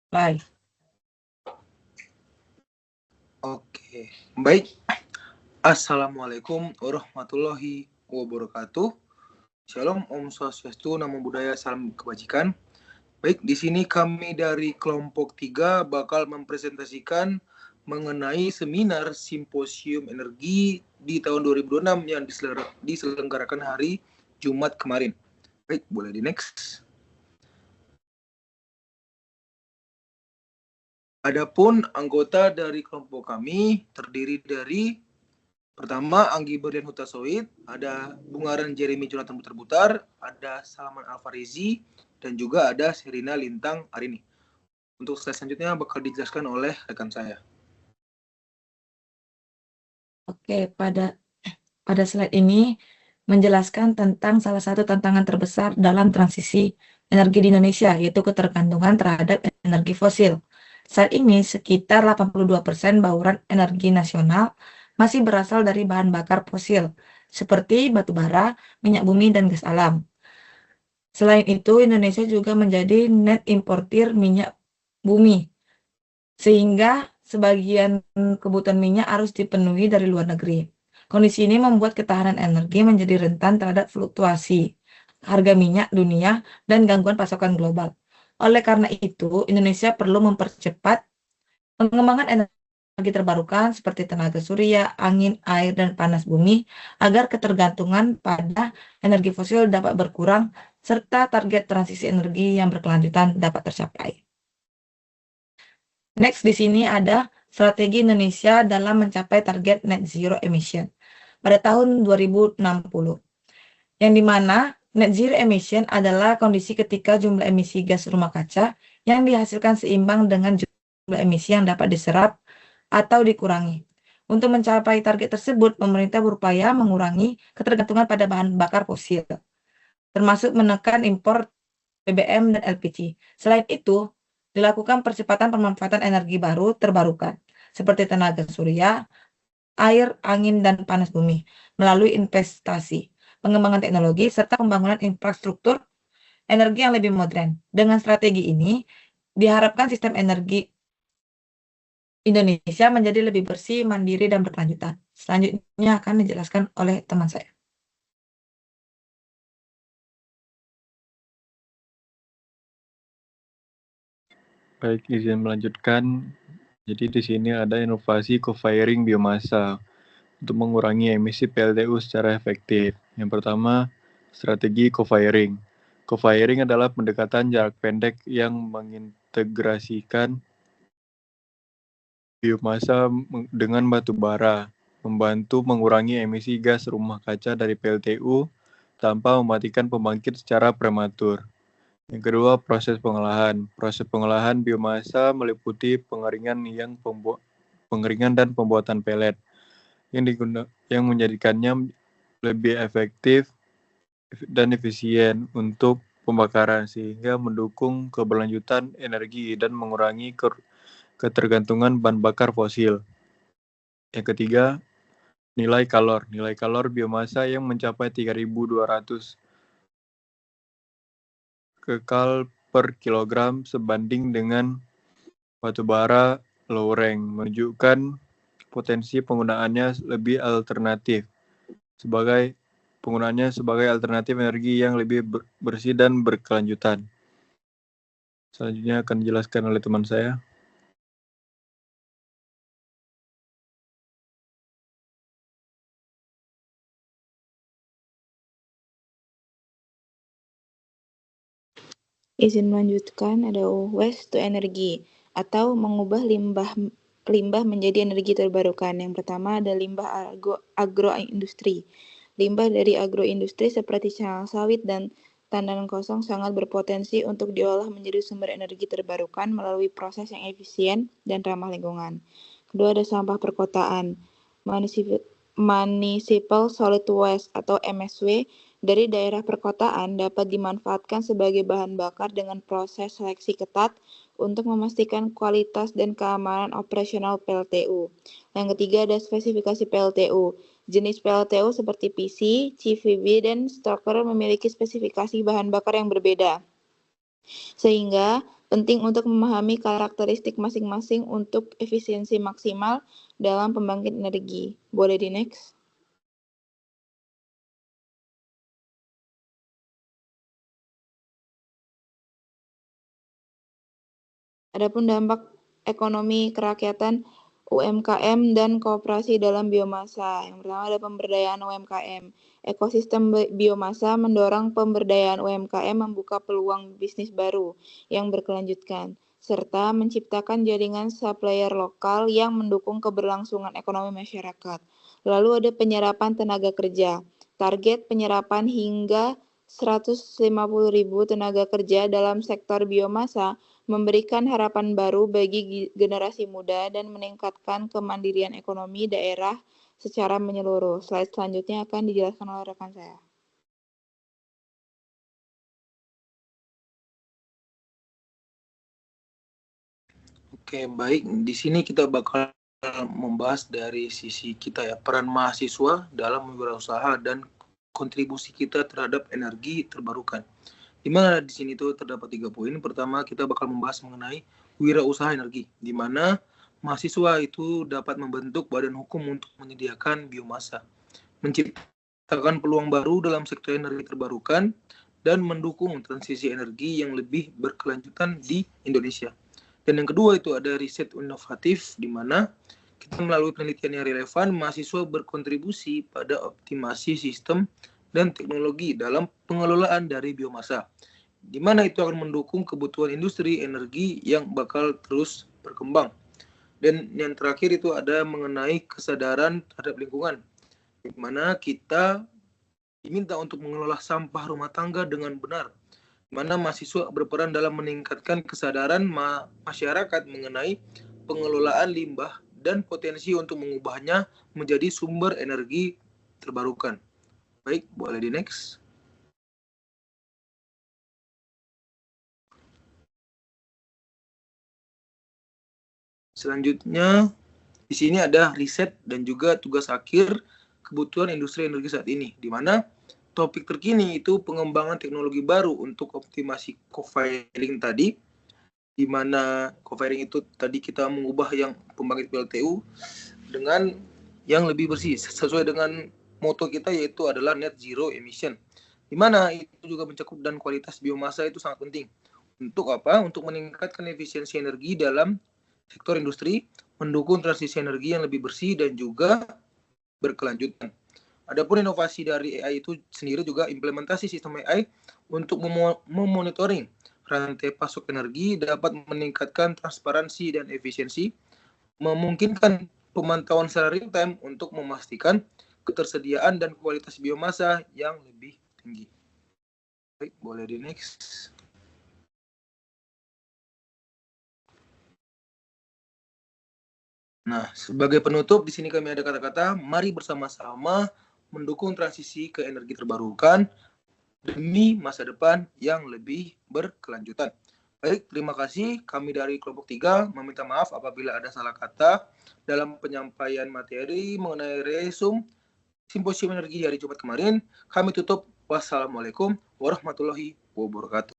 Baik. Oke, baik. Assalamualaikum warahmatullahi wabarakatuh. Shalom, Om Swastiastu, Namo Buddhaya, salam kebajikan. Baik, di sini kami dari kelompok 3 bakal mempresentasikan mengenai seminar simposium energi di tahun 2026 yang diselenggarakan hari Jumat kemarin. Baik, boleh di next. Adapun anggota dari kelompok kami terdiri dari pertama Anggi Berlian Hutasoid, ada Bungaran Jeremy Jonathan Butar-Butar, ada Salman Alfarizi, dan juga ada Serina Lintang Arini. Untuk slide selanjutnya bakal dijelaskan oleh rekan saya. Oke, pada slide ini menjelaskan tentang salah satu tantangan terbesar dalam transisi energi di Indonesia, yaitu ketergantungan terhadap energi fosil. Saat ini, sekitar 82% bauran energi nasional masih berasal dari bahan bakar fosil, seperti batu bara, minyak bumi, dan gas alam. Selain itu, Indonesia juga menjadi net importir minyak bumi, sehingga sebagian kebutuhan minyak harus dipenuhi dari luar negeri. Kondisi ini membuat ketahanan energi menjadi rentan terhadap fluktuasi harga minyak dunia dan gangguan pasokan global. Oleh karena itu, Indonesia perlu mempercepat pengembangan energi terbarukan seperti tenaga surya, angin, air, dan panas bumi agar ketergantungan pada energi fosil dapat berkurang serta target transisi energi yang berkelanjutan dapat tercapai. Next, di sini ada strategi Indonesia dalam mencapai target net zero emission pada tahun 2060, yang dimana net zero emission adalah kondisi ketika jumlah emisi gas rumah kaca yang dihasilkan seimbang dengan jumlah emisi yang dapat diserap atau dikurangi. Untuk mencapai target tersebut, pemerintah berupaya mengurangi ketergantungan pada bahan bakar fosil, termasuk menekan impor BBM dan LPG. Selain itu, dilakukan percepatan pemanfaatan energi baru terbarukan, seperti tenaga surya, air, angin, dan panas bumi, melalui investasi, pengembangan teknologi, serta pembangunan infrastruktur energi yang lebih modern. Dengan strategi ini, diharapkan sistem energi Indonesia menjadi lebih bersih, mandiri, dan berkelanjutan. Selanjutnya akan dijelaskan oleh teman saya. Baik, izin melanjutkan. Jadi di sini ada inovasi co-firing biomasa untuk mengurangi emisi PLTU secara efektif. Yang pertama, strategi co-firing. Co-firing adalah pendekatan jarak pendek yang mengintegrasikan biomasa dengan batu bara, membantu mengurangi emisi gas rumah kaca dari PLTU tanpa mematikan pembangkit secara prematur. Yang kedua, proses pengolahan. Proses pengolahan biomasa meliputi pengeringan dan pembuatan pelet yang menjadikannya lebih efektif dan efisien untuk pembakaran sehingga mendukung keberlanjutan energi dan mengurangi ketergantungan bahan bakar fosil. Yang ketiga, nilai kalor. Nilai kalor biomasa yang mencapai 3.200 kekal per kilogram sebanding dengan batubara loreng, menunjukkan potensi penggunaannya lebih alternatif sebagai alternatif energi yang lebih bersih dan berkelanjutan. Selanjutnya akan dijelaskan oleh teman saya. Izin melanjutkan, ada waste to energy atau mengubah limbah menjadi energi terbarukan. Yang pertama ada limbah agroindustri. Limbah dari agroindustri seperti cangkang sawit dan tandan kosong sangat berpotensi untuk diolah menjadi sumber energi terbarukan melalui proses yang efisien dan ramah lingkungan. Kedua ada sampah perkotaan. Municipal Solid Waste atau MSW dari daerah perkotaan dapat dimanfaatkan sebagai bahan bakar dengan proses seleksi ketat untuk memastikan kualitas dan keamanan operasional PLTU. Yang ketiga ada spesifikasi PLTU. Jenis PLTU seperti PC, CVB, dan stoker memiliki spesifikasi bahan bakar yang berbeda. Sehingga penting untuk memahami karakteristik masing-masing untuk efisiensi maksimal dalam pembangkit energi. Boleh di next? Adapun dampak ekonomi kerakyatan UMKM dan koperasi dalam biomasa. Yang pertama ada pemberdayaan UMKM. Ekosistem biomasa mendorong pemberdayaan UMKM membuka peluang bisnis baru yang berkelanjutan, serta menciptakan jaringan supplier lokal yang mendukung keberlangsungan ekonomi masyarakat. Lalu ada penyerapan tenaga kerja. Target penyerapan hingga 150.000 tenaga kerja dalam sektor biomasa memberikan harapan baru bagi generasi muda dan meningkatkan kemandirian ekonomi daerah secara menyeluruh. Slide selanjutnya akan dijelaskan oleh rekan saya. Oke, baik. Di sini kita bakal membahas dari sisi kita ya, peran mahasiswa dalam berwirausaha dan kontribusi kita terhadap energi terbarukan. Di mana di sini tuh terdapat 3 poin. Pertama, kita bakal membahas mengenai wirausaha energi, di mana mahasiswa itu dapat membentuk badan hukum untuk menyediakan biomasa, menciptakan peluang baru dalam sektor energi terbarukan, dan mendukung transisi energi yang lebih berkelanjutan di Indonesia. Dan yang kedua itu ada riset inovatif, di mana kita melalui penelitian yang relevan, mahasiswa berkontribusi pada optimasi sistem dan teknologi dalam pengelolaan dari biomasa, di mana itu akan mendukung kebutuhan industri energi yang bakal terus berkembang. Dan yang terakhir itu ada mengenai kesadaran terhadap lingkungan, di mana kita diminta untuk mengelola sampah rumah tangga dengan benar, di mana mahasiswa berperan dalam meningkatkan kesadaran masyarakat mengenai pengelolaan limbah dan potensi untuk mengubahnya menjadi sumber energi terbarukan. Baik, boleh di next. Selanjutnya, di sini ada riset dan juga tugas akhir kebutuhan industri energi saat ini, di mana topik terkini itu pengembangan teknologi baru untuk optimasi co-firing tadi, di mana co-firing itu tadi kita mengubah yang pembangkit PLTU dengan yang lebih bersih, sesuai dengan moto kita yaitu adalah net zero emission, di mana itu juga mencakup dan kualitas biomasa itu sangat penting. Untuk apa? Untuk meningkatkan efisiensi energi dalam sektor industri, mendukung transisi energi yang lebih bersih dan juga berkelanjutan. Adapun inovasi dari AI itu sendiri juga implementasi sistem AI untuk memonitoring rantai pasok energi dapat meningkatkan transparansi dan efisiensi, memungkinkan pemantauan secara real time untuk memastikan ketersediaan dan kualitas biomasa yang lebih tinggi. Baik, boleh di next. Nah, sebagai penutup, di sini kami ada kata-kata, mari bersama-sama mendukung transisi ke energi terbarukan demi masa depan yang lebih berkelanjutan. Baik, terima kasih. Kami dari kelompok 3 meminta maaf apabila ada salah kata dalam penyampaian materi mengenai resum Simposium Energi hari Jumat kemarin. Kami tutup. Wassalamualaikum warahmatullahi wabarakatuh.